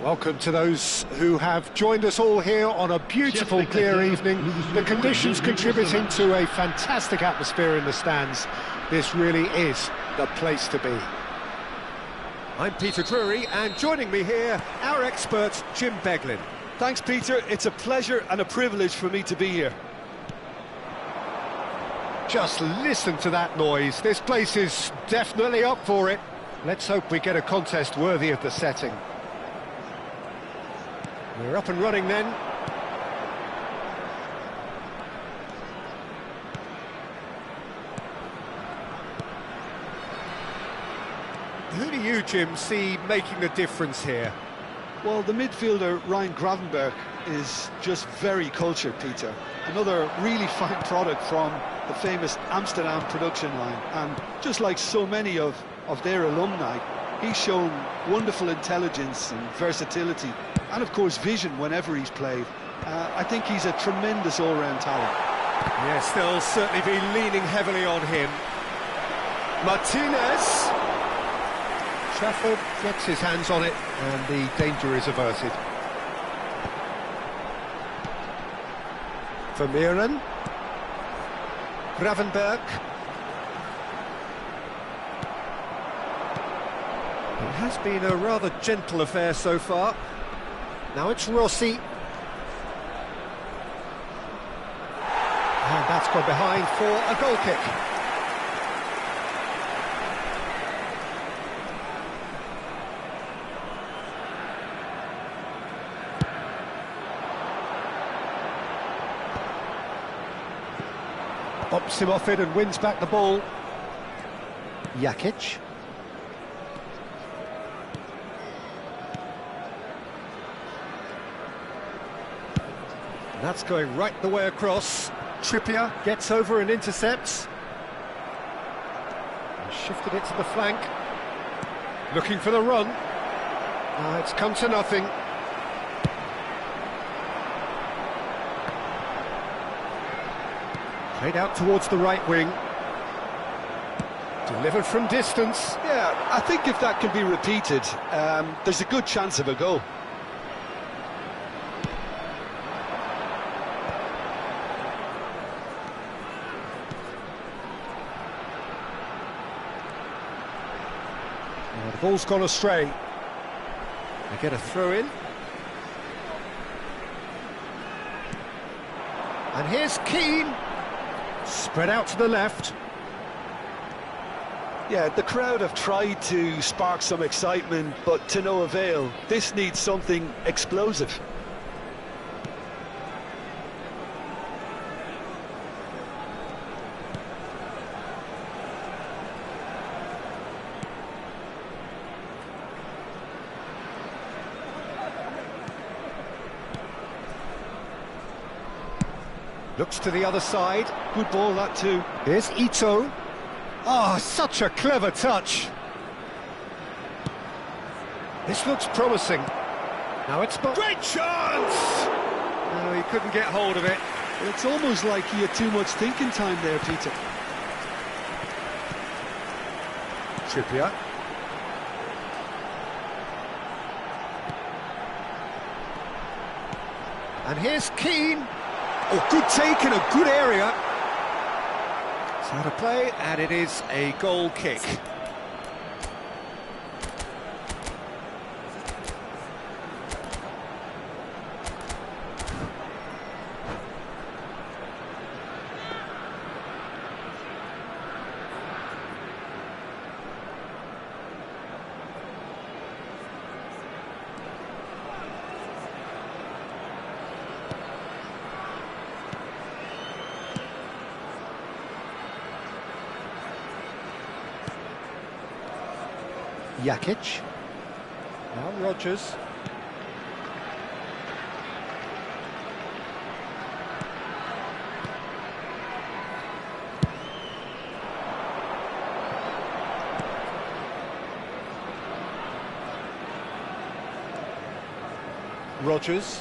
Welcome to those who have joined us all here on a beautiful, clear evening. The conditions contributing to a fantastic atmosphere in the stands. This really is the place to be. I'm Peter Drury, and joining me here, our expert, Jim Beglin. Thanks, Peter. It's a pleasure and a privilege for me to be here. Just listen to that noise. This place is definitely up for it. Let's hope we get a contest worthy of the setting. We're up and running then. Who do you, Jim, see making the difference here? Well, the midfielder, Ryan Gravenberch, is just very cultured, Peter. Another really fine product from the famous Amsterdam production line. And just like so many of their alumni, he's shown wonderful intelligence and versatility. And, of course, vision whenever he's played. I think he's a tremendous all-round talent. Yes, they'll certainly be leaning heavily on him. Martinez. Trafford gets his hands on it, and the danger is averted. Vermeeren. Gravenberch. It has been a rather gentle affair so far. Now it's Rossi. And that's gone behind for a goal kick. Bops him off it and wins back the ball. Jakic. That's going right the way across. Trippier gets over and intercepts. And shifted it to the flank. Looking for the run. It's come to nothing. Played out towards the right wing. Delivered from distance. Yeah, I think if that can be repeated, there's a good chance of a goal. The ball's gone astray. They get a throw in. And here's Keane. Spread out to the left. Yeah, the crowd have tried to spark some excitement, but to no avail. This needs something explosive. Looks to the other side. Good ball, that too. Here's Ito. Oh, such a clever touch. This looks promising. Now it's... Great chance! No, he couldn't get hold of it. Well, it's almost like he had too much thinking time there, Peter. Trippier. And here's Keane. Oh, good take in a good area. It's out of play, and it is a goal kick. Jakic. Now Rodgers. Rodgers.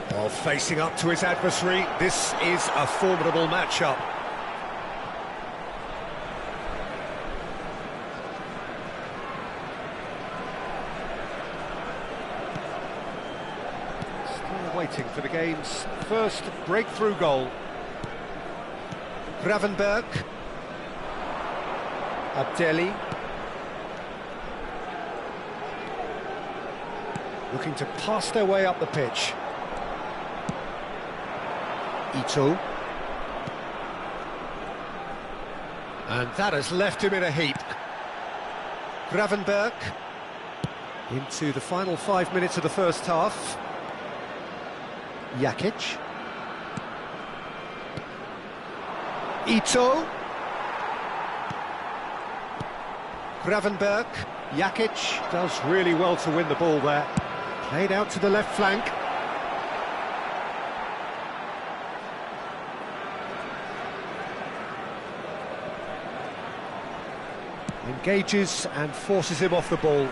While facing up to his adversary, this is a formidable matchup. waiting for the game's first breakthrough goal. Gravenberg. Abdelli. Looking to pass their way up the pitch. Ito. And that has left him in a heap. Gravenberg. Into the final 5 minutes of the first half. Jakic. Ito. Gravenberg. Jakic does really well to win the ball there. Played out to the left flank. Engages and forces him off the ball.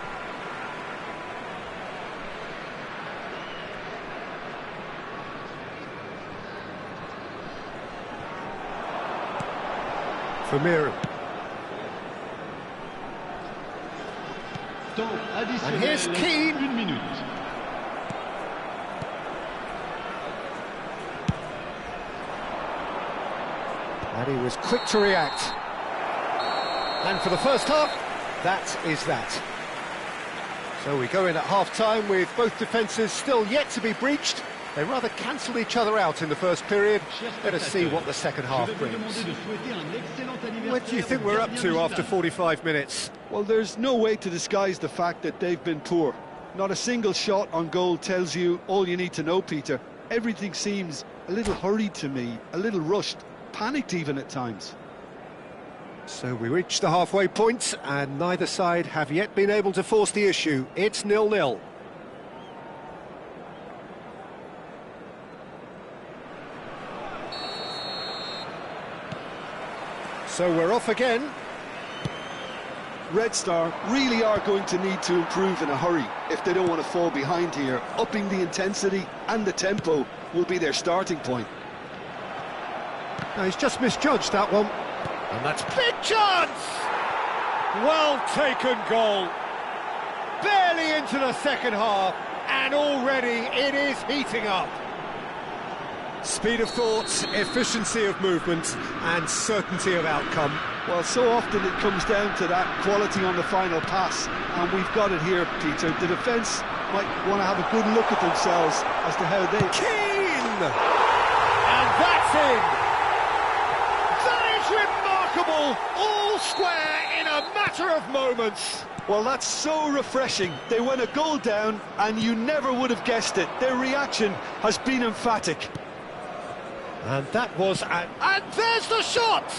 Vermeeren. And here's Keane. And he was quick to react. And for the first half, that is that. So we go in at half-time with both defences still yet to be breached. They rather cancelled each other out in the first period. Let us see what the second half brings. What do you think we're up to after 45 minutes? Well, there's no way to disguise the fact that they've been poor. Not a single shot on goal tells you all you need to know, Peter. Everything seems a little hurried to me, a little rushed, panicked even at times. So we reach the halfway point, and neither side have yet been able to force the issue. It's 0-0. So we're off again. Red Star really are going to need to improve in a hurry if they don't want to fall behind here. Upping the intensity and the tempo will be their starting point. Now, he's just misjudged that one. And that's big chance! Well taken goal. Barely into the second half, and already it is heating up. Speed of thought, efficiency of movement, and certainty of outcome. Well, so often it comes down to that quality on the final pass, and we've got it here, Peter. The defence might want to have a good look at themselves as to how they... Keane! And that's in! Remarkable, all square in a matter of moments. Well, that's so refreshing. They went a goal down and you never would have guessed it. Their reaction has been emphatic. And that was and there's the shot!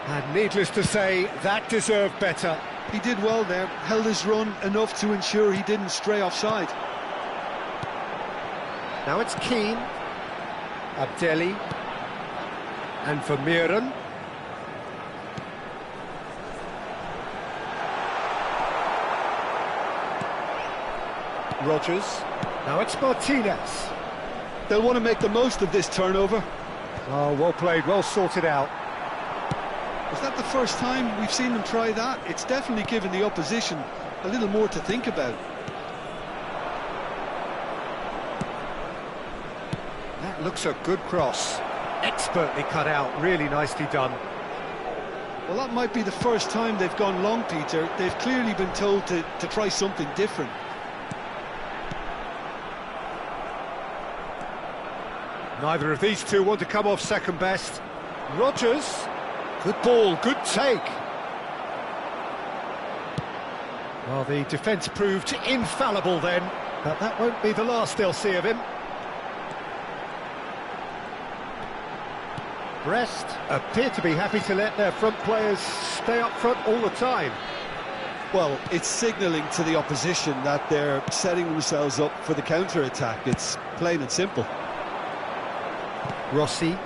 And needless to say, that deserved better. He did well there, held his run enough to ensure he didn't stray offside. Now it's Keane, Abdelli, and Vermeeren. Rodgers. Now it's Martinez. They'll want to make the most of this turnover. Oh, well played, well sorted out. Is that the first time we've seen them try that? It's definitely given the opposition a little more to think about. That looks a good cross. Expertly cut out, really nicely done. Well, that might be the first time they've gone long, Peter. They've clearly been told to try something different. Neither of these two want to come off second best. Rodgers, good ball, good take. Well, the defence proved infallible then, but that won't be the last they'll see of him. Brest appear to be happy to let their front players stay up front all the time. Well, it's signalling to the opposition that they're setting themselves up for the counter-attack. It's plain and simple. Rossi.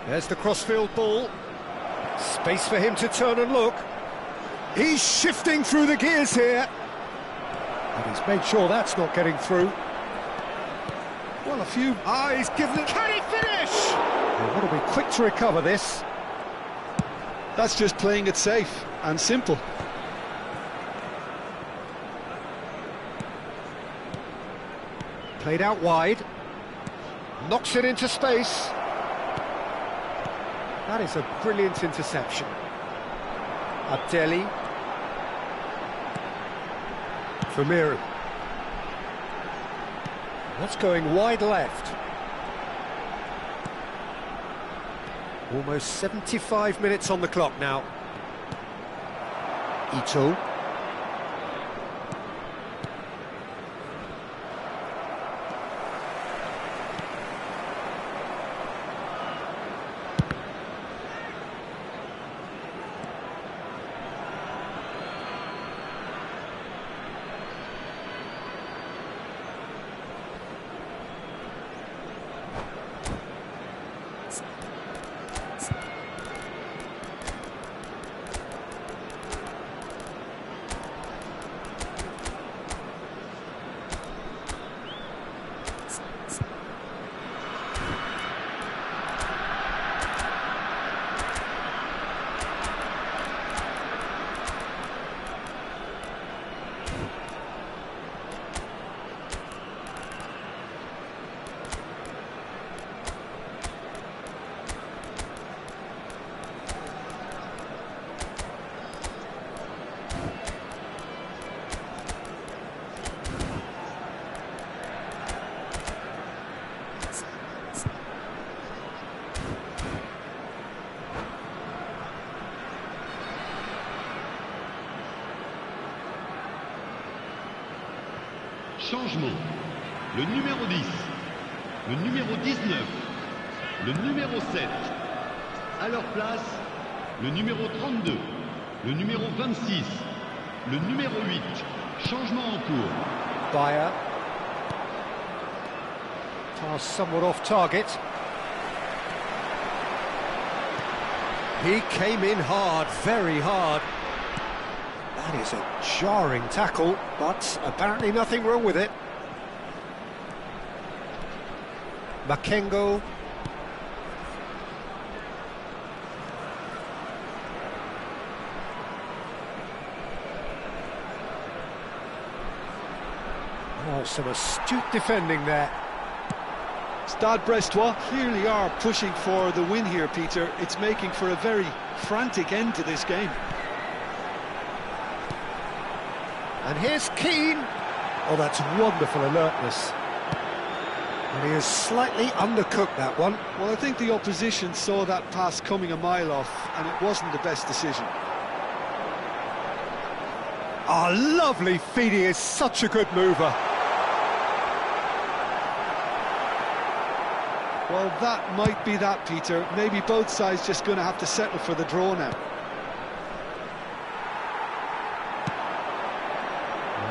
There's the crossfield ball. Space for him to turn and look. He's shifting through the gears here. And he's made sure that's not getting through. Well, a few... he's given it... Can he finish? They want to be quick to recover this. That's just playing it safe and simple. Played out wide. Knocks it into space. That is a brilliant interception. Abdelli. Famiru. That's going wide left. Almost 75 minutes on the clock now. Ito. Changement. Le numéro 10, le numéro 19, le numéro 7. À leur place, le numéro 32, le numéro 26, le numéro 8. Changement en cours. Bayer. Pass somewhat off target. He came in hard, very hard. That is a jarring tackle, but apparently nothing wrong with it. Makengo. Oh, some astute defending there. Stade Brestois clearly are pushing for the win here, Peter. It's making for a very frantic end to this game. And here's Keane. Oh, that's wonderful alertness. And he has slightly undercooked that one. Well, I think the opposition saw that pass coming a mile off, and it wasn't the best decision. Oh, lovely feed. He is such a good mover. Well, that might be that, Peter. Maybe both sides just going to have to settle for the draw now.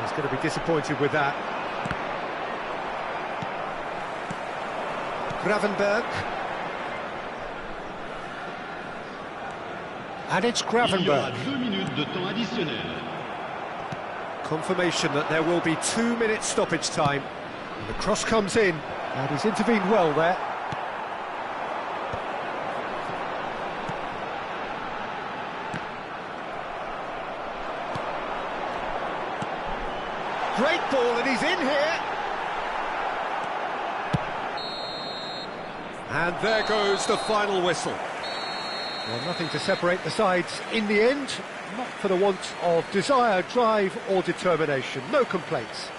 He's going to be disappointed with that. Gravenberg. And it's Gravenberg. 2 minutes de temps additionnel. Confirmation that there will be 2 minutes stoppage time. And the cross comes in, and he's intervened well there. Great ball, and he's in here. And there goes the final whistle. Well, nothing to separate the sides in the end, not for the want of desire, drive or determination. No complaints.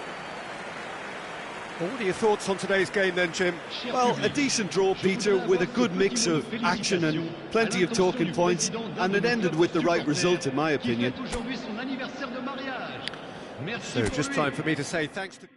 Well, what are your thoughts on today's game then, Jim? Well, a decent draw, Peter, with a good mix of action and plenty of talking points, and it ended with the right result, in my opinion. So just time for me to say thanks to...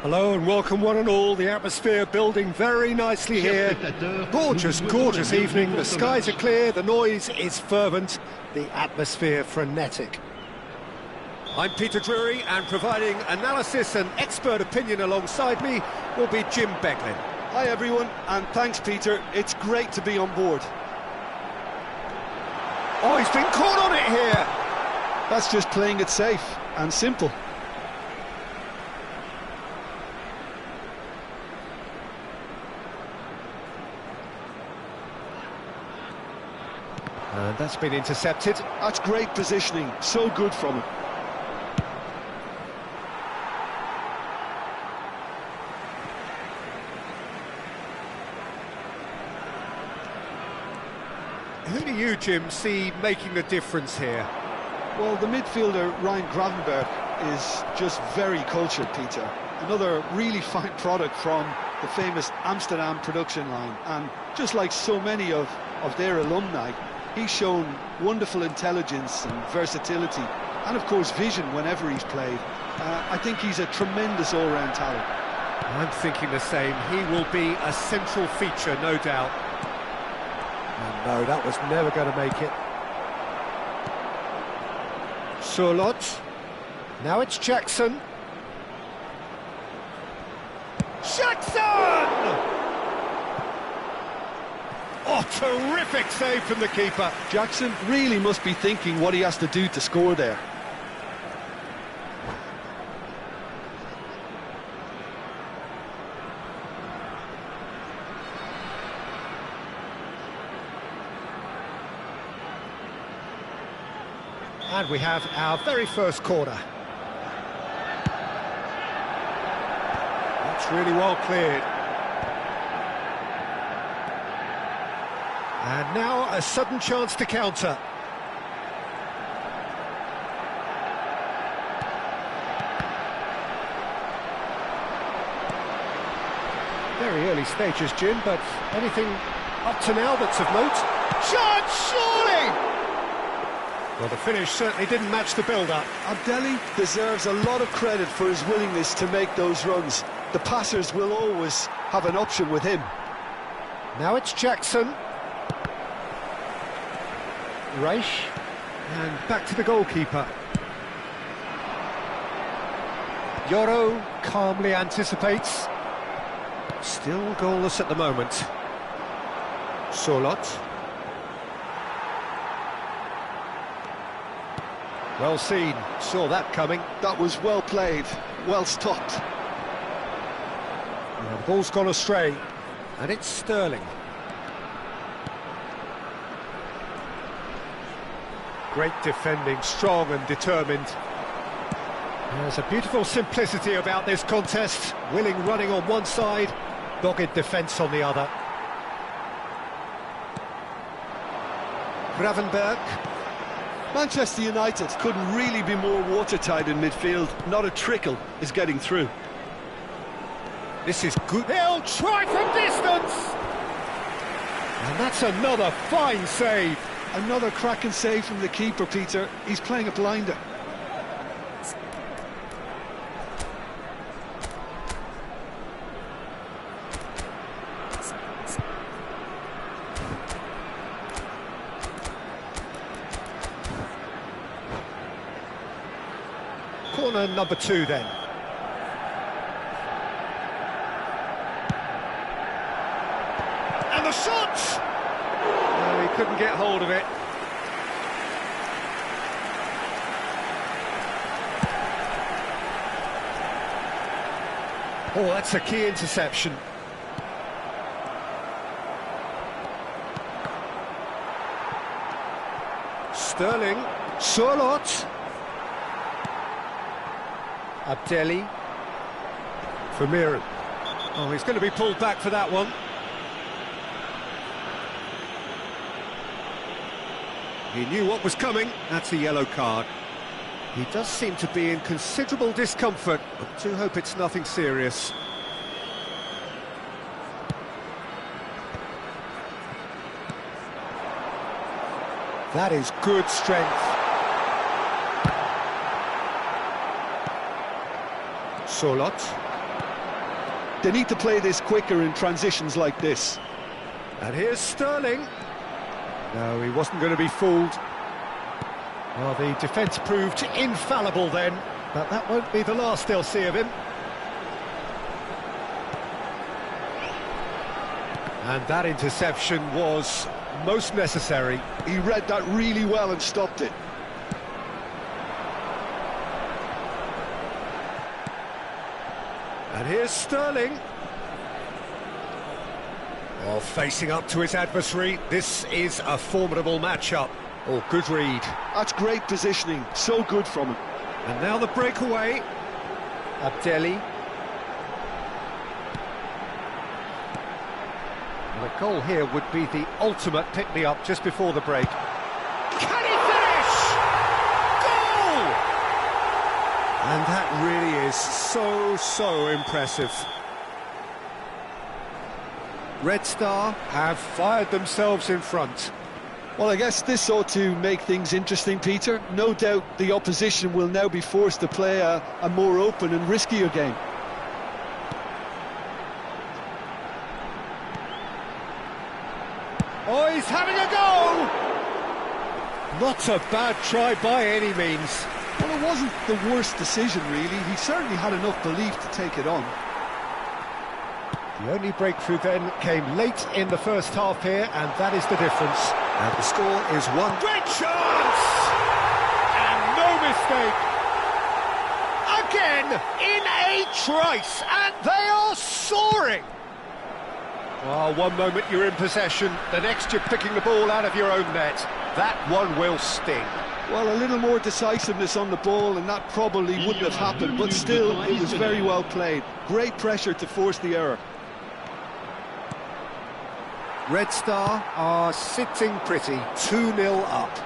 Hello and welcome one and all. The atmosphere building very nicely here. Gorgeous, gorgeous evening. The skies are clear, the noise is fervent, the atmosphere frenetic. I'm Peter Drury, and providing analysis and expert opinion alongside me will be Jim Beglin. Hi everyone, and thanks Peter, it's great to be on board. Oh, he's been caught on it here! That's just playing it safe and simple. And that's been intercepted. That's great positioning, so good from him. Who do you, Jim, see making a difference here? Well, the midfielder, Ryan Gravenberch, is just very cultured, Peter. Another really fine product from the famous Amsterdam production line. And just like so many of their alumni, he's shown wonderful intelligence and versatility, and of course vision whenever he's played. I think he's a tremendous all-round talent. I'm thinking the same. He will be a central feature, no doubt. Oh, no, that was never going to make it. Surlot. Now it's Jackson. Jackson! Oh, terrific save from the keeper. Jackson really must be thinking what he has to do to score there. And we have our very first corner. That's really well cleared. And now a sudden chance to counter. Very early stages, Jim, but anything up to now that's of note? Chance, surely! Well, the finish certainly didn't match the build-up. Abdelli deserves a lot of credit for his willingness to make those runs. The passers will always have an option with him. Now it's Jackson. Reich, and back to the goalkeeper. Yoro calmly anticipates. Still goalless at the moment. Surlot. Well seen, saw that coming. That was well played, well stopped. And the ball's gone astray, and it's Sterling. Great defending, strong and determined. There's a beautiful simplicity about this contest. Willing running on one side, dogged defence on the other. Gravenberch. Manchester United couldn't really be more watertight in midfield. Not a trickle is getting through. This is good. He'll try from distance! And that's another fine save. Another cracking save from the keeper, Peter. He's playing a blinder. Corner number 2 then. And the shot! No, he couldn't get hold of it. Oh, that's a key interception. Sterling, Surlot, Abdelli, Vermeeren. Oh, he's going to be pulled back for that one. He knew what was coming. That's a yellow card. He does seem to be in considerable discomfort. I do hope it's nothing serious. That is good strength. Surlot. They need to play this quicker in transitions like this. And here's Sterling. No, he wasn't going to be fooled. Well, the defence proved infallible then, but that won't be the last they'll see of him. And that interception was most necessary. He read that really well and stopped it. And here's Sterling. Oh, facing up to his adversary, this is a formidable matchup. Oh, good read. That's great positioning, so good from him. And now the breakaway. Abdelli. And a goal here would be the ultimate pick-me-up just before the break. Can he finish? Goal! And that really is so impressive. Red Star have fired themselves in front. Well, I guess this ought to make things interesting, Peter. No doubt the opposition will now be forced to play a more open and riskier game. Oh, he's having a go! Not a bad try by any means. Well, it wasn't the worst decision, really. He certainly had enough belief to take it on. The only breakthrough then came late in the first half here, and that is the difference. And the score is 1. Great chance! And no mistake! Again, in a trice, and they are soaring! Well, one moment you're in possession, the next you're picking the ball out of your own net. That one will sting. Well, a little more decisiveness on the ball, and that probably wouldn't have happened, but still, it was very well played. Great pressure to force the error. Red Star are sitting pretty, 2-0 up.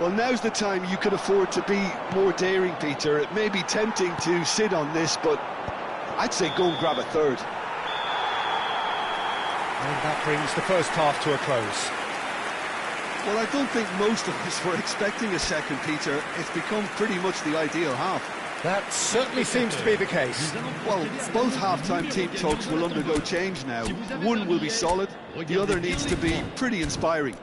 Well, now's the time you could afford to be more daring, Peter. It may be tempting to sit on this, but I'd say go and grab a third. And that brings the first half to a close. Well, I don't think most of us were expecting a second, Peter. It's become pretty much the ideal half. That certainly seems to be the case. Well, both half-time team talks will undergo change now. One will be solid, the other needs to be pretty inspiring.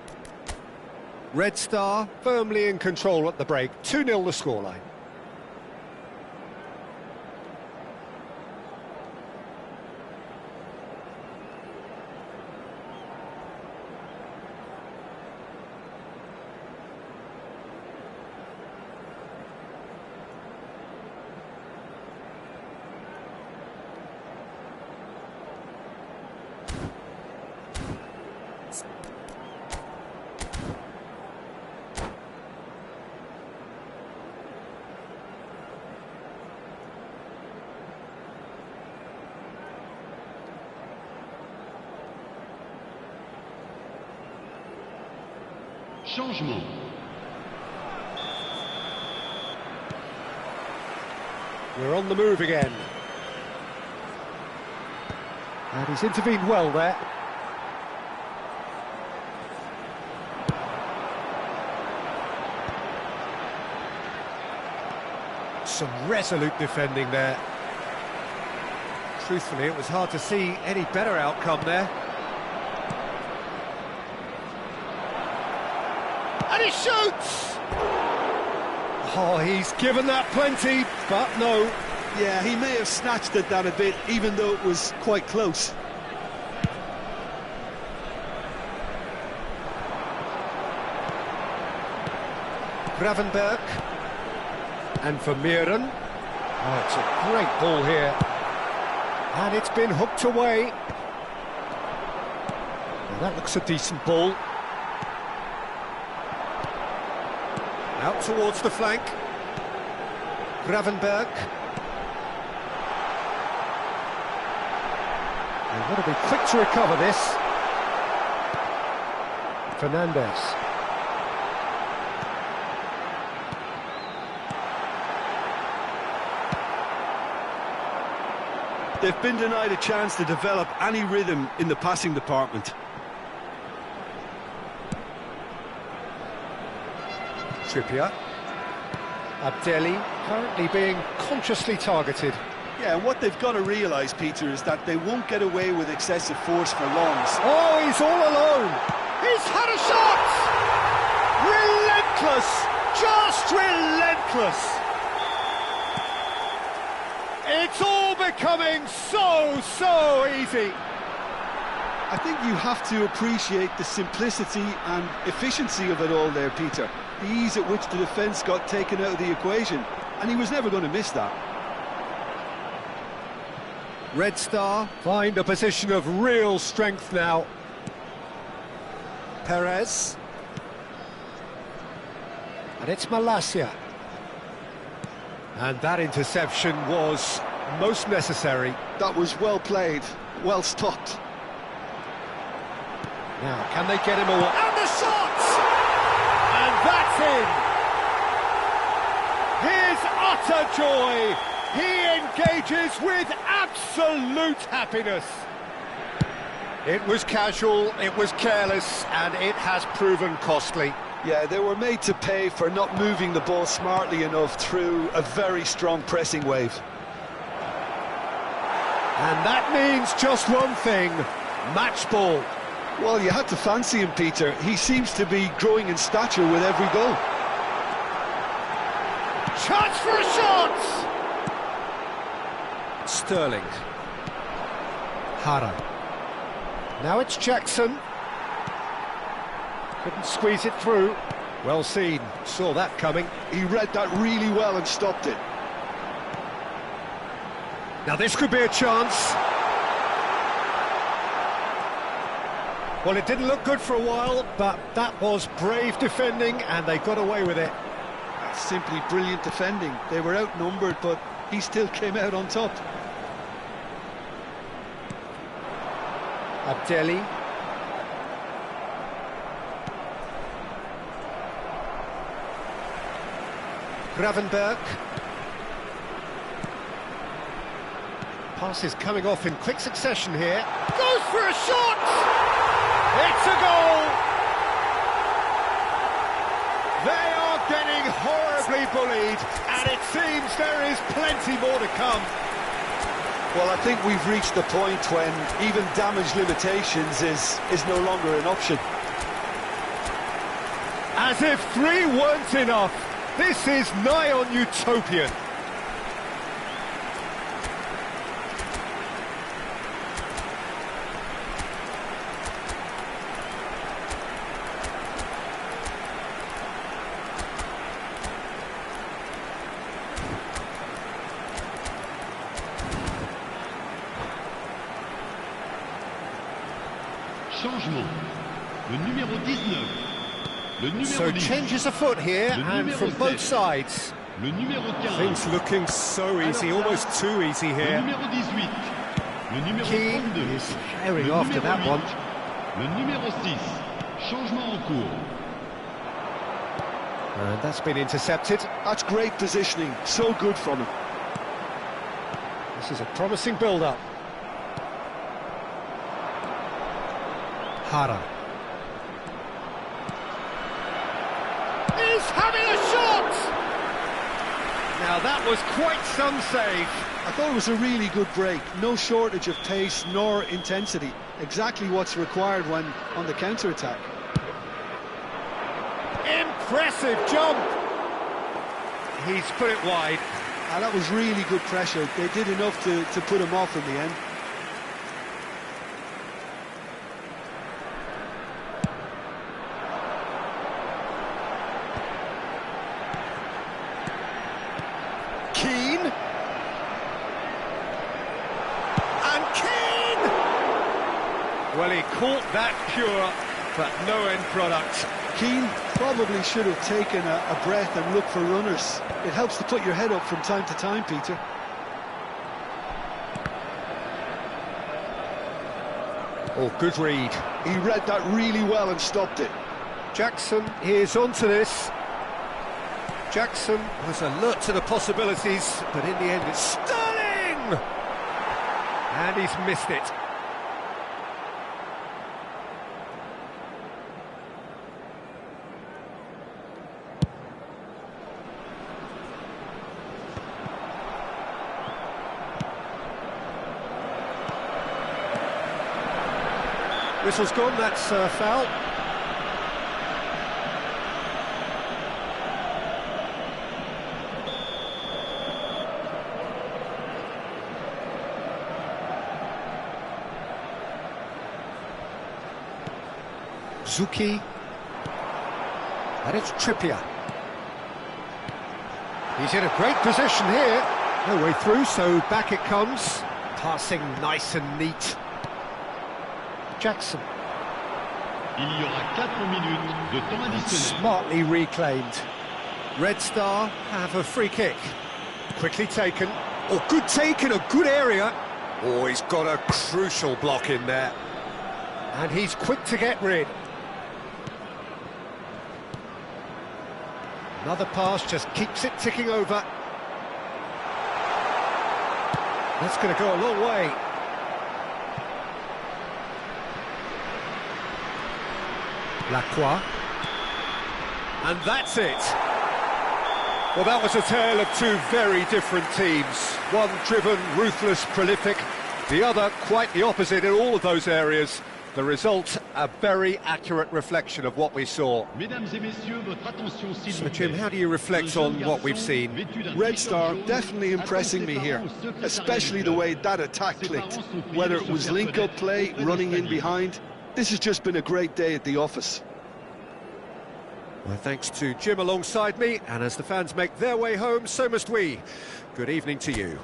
Red Star firmly in control at the break, 2-0 the scoreline. Changement. We're on the move again. And he's intervened well there. Some resolute defending there. Truthfully, it was hard to see any better outcome there. And he shoots! Oh, he's given that plenty, but no. Yeah, he may have snatched at that a bit, even though it was quite close. Gravenberg. And for Miren. Oh, it's a great ball here. And it's been hooked away. Well, that looks a decent ball. Out towards the flank. Gravenberg. They've got to be quick to recover this. Fernandez. They've been denied a chance to develop any rhythm in the passing department. Trippier. Abdelli currently being consciously targeted. Yeah, and what they've got to realise, Peter, is that they won't get away with excessive force for long. Oh, he's all alone. He's had a shot! Relentless! Just relentless! It's all becoming so easy. I think you have to appreciate the simplicity and efficiency of it all there, Peter. The ease at which the defence got taken out of the equation, and he was never going to miss that. Red Star find a position of real strength now. Perez. And it's Malacia. And that interception was most necessary. That was well played, well stopped. Now, can they get him away? And the shot! And that's in! His utter joy! He engages with absolute happiness. It was casual, it was careless, and it has proven costly. Yeah, they were made to pay for not moving the ball smartly enough through a very strong pressing wave. And that means just one thing, match ball. Well, you had to fancy him, Peter. He seems to be growing in stature with every goal. Chance for a shot! Sterling. Hara. Now it's Jackson. Couldn't squeeze it through. Well seen, saw that coming. He read that really well and stopped it. Now this could be a chance. Well, it didn't look good for a while, but that was brave defending and they got away with it. That's simply brilliant defending. They were outnumbered, but he still came out on top. Abdelli. Gravenberg. Pass is coming off in quick succession here. Goes for a shot! It's a goal! They are getting horribly bullied, and it seems there is plenty more to come. Well, I think we've reached the point when even damage limitations is no longer an option. As if 3 weren't enough, this is nigh on utopian. Changement. Le numéro 19. Le numéro So 10. changes afoot here, and from both sides. Le numéro 15. Things looking so easy, almost too easy Le here. numéro 18. Le numéro Keane 32. is herring Le after numéro that 8. one. Le numéro 6. Changement en cours. And that's been intercepted. That's great positioning, so good from him. This is a promising build-up. Hara. He's having a shot! Now that was quite some save. I thought it was a really good break. No shortage of pace nor intensity. Exactly what's required when on the counter-attack. Impressive jump! He's put it wide. That was really good pressure. They did enough to put him off in the end. Well, he caught that pure, but no end product. Keane probably should have taken a breath and looked for runners. It helps to put your head up from time to time, Peter. Oh, good read. He read that really well and stopped it. Jackson is onto this. Jackson was alert to the possibilities, but in the end it's Sterling! And he's missed it. Whistle's gone, that's a foul. Zuki. And it's Trippier. He's in a great position here. No way through, so back it comes. Passing nice and neat. Jackson. Il y aura 4 minutes de temps additionnel. Smartly reclaimed. Red Star have a free kick. Quickly taken. Oh, good take in a good area. Oh, he's got a crucial block in there. And he's quick to get rid. Another pass just keeps it ticking over. That's going to go a long way. Lacroix. And that's it. Well, that was a tale of two very different teams. One driven, ruthless, prolific. The other quite the opposite in all of those areas. The result, a very accurate reflection of what we saw. Mesdames et messieurs, votre attention, s'il So, vous Jim, plaît. how do you reflect on what we've seen? Red Star definitely impressing me here, especially the way that attack clicked. Whether it was link-up play, running in behind, this has just been a great day at the office. Well, thanks to Jim alongside me, and as the fans make their way home, so must we. Good evening to you.